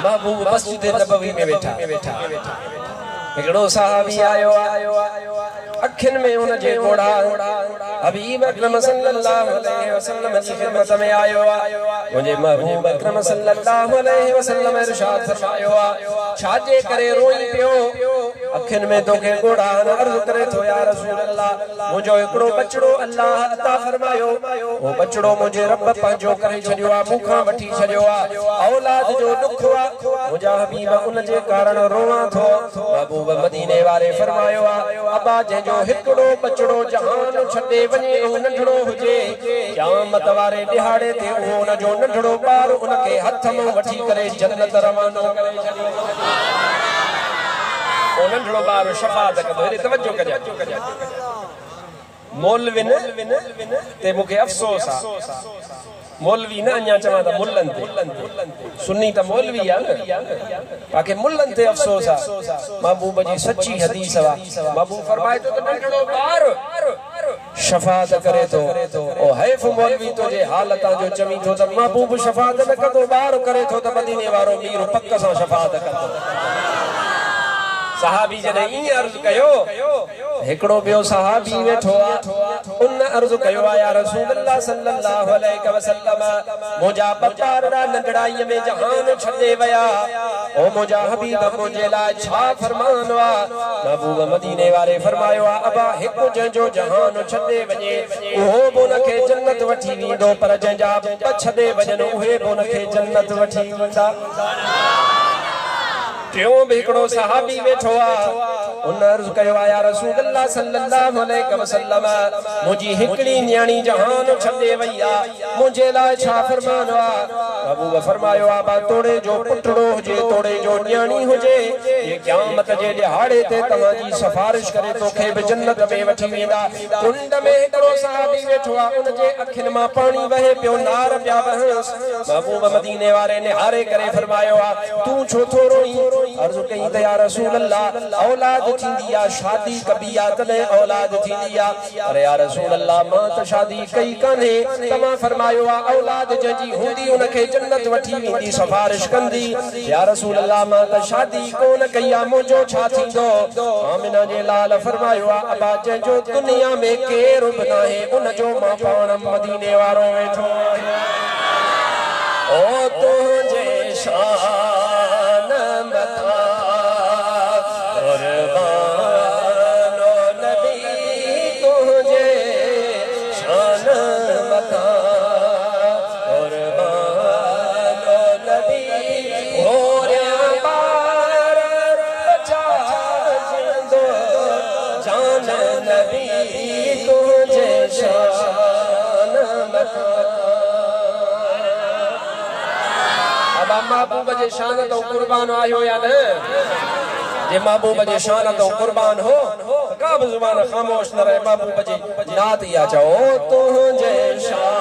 महबूब मस्जिद नबवी में बैठा हिकड़ो सहाबी आयो अखिन में उन जे कोड़ा हबीब अकरम सल्लल्लाहु अलैहि वसल्लम जी खिदमत में आयो मुझे महबूब अकरम सल्लल्लाहु अलैहि वसल्लम इरशाद फरमायो छाजे करे रोई पियो अखिन में तोखे कोड़ा अर्ज करे तो या रसूल अल्लाह मुझो एकड़ो बचड़ो अल्लाह अता फरमायो वो बचड़ो मुझे रब पंजो करे छडियो आ मुखा वठी छडियो आ औलाद जो दुख आ मुझा हबीब उन जे कारण रोवा थो महबूब मदीने वाले फरमायो अबा जो हिकड़ो बचड़ो जहान छडे वने नंढड़ो हुजे क़यामत वारे दिहाड़े ते वो न जो नंढड़ो बार उनके हथ में वठी करे जन्नत रवानो करे छडियो ओ नंढड़ो बार शफाअत कंदो रे तवज्जो कजा मौलविन ते मुके अफसोस आ मौलवी न अन्या चवा ता मुल्लन ते सुन्नी ता मौलवी आ न पाके मुल्लन ते अफसोस आ महबूब जी सच्ची हदीस वा महबूब फरमाए तो नंढड़ो बार शफाअत करे तो ओ हैफ मौलवी तो जे हालता जो चमी तो त महबूब शफाअत न कदो बार करे तो त मदीने वारो मीर पक्क सा शफाअत करतो सहाबी जने ई अर्ज कयो हिकड़ो बियो सहाबी वेठो उन अर्ज कयो या रसूल अल्लाह सल्लल्लाहु अलैहि वसल्लम मुजा बपारड़ा नंगड़ाई में जहान छडे वया ओ मुजा हबीब मुझे ला छा फरमान वा महबूब मदीने वाले फरमायो अबा हिक जो जहान छडे वने ओहो बोन के जन्नत वठी विंदो पर जंजा छडे वजन ओहे बोन के जन्नत वठी विंदा क्यों बिकड़ो सहाबी बैठो उन अर्ज कयो या रसूल अल्लाह सल्लल्लाहु अलैहि वसल्लम मुजी हिकड़ी न्याणी जहान छडे वईया मुझे ला छा फरमान वा महबूब फरमायो बा तोड़े जो पुटड़ो हुजे तोड़े जो न्याणी हुजे ये क़यामत जे दिहाड़े ते तवा जी सिफारिश करे तोखे भी जन्नत में वठी वेंदा कुंड में हिकड़ो सहाबी बैठो उन जे अखिन मां पानी वहे पियो नार पिया वहस महबूब मदीने वाले ने हारे करे फरमायो तू छो थो रोई अर्ज कई त या रसूल अल्लाह औलाद थींदिया शादी कबिया तने औलाद थींदिया अरे या रसूल अल्लाह मां त शादी कई काने तमा फरमायो औलाद जजी हुंदी उनके जन्नत वठी वेंदी सिफारिश कंदी या रसूल अल्लाह मां त शादी कोन कया मुजो छा थींदो आमिना जे लाल फरमायो अबा जो दुनिया में केर बि नाहे उन जो मां पाण मदीने वारो वेठो ओ तुझे शान मथा कुर्बानो नबी तुझे शान मथा कुर्बानो नबी हो रे बार बचा जिंदो जान नबी तुझे शान मथा महबूब जे शान तो कुर्बान आयो या न जे महबूब जे शान तो कुर्बान हो का जुबान खामोश न रहे महबूब जी नात या चाहो तुझे शान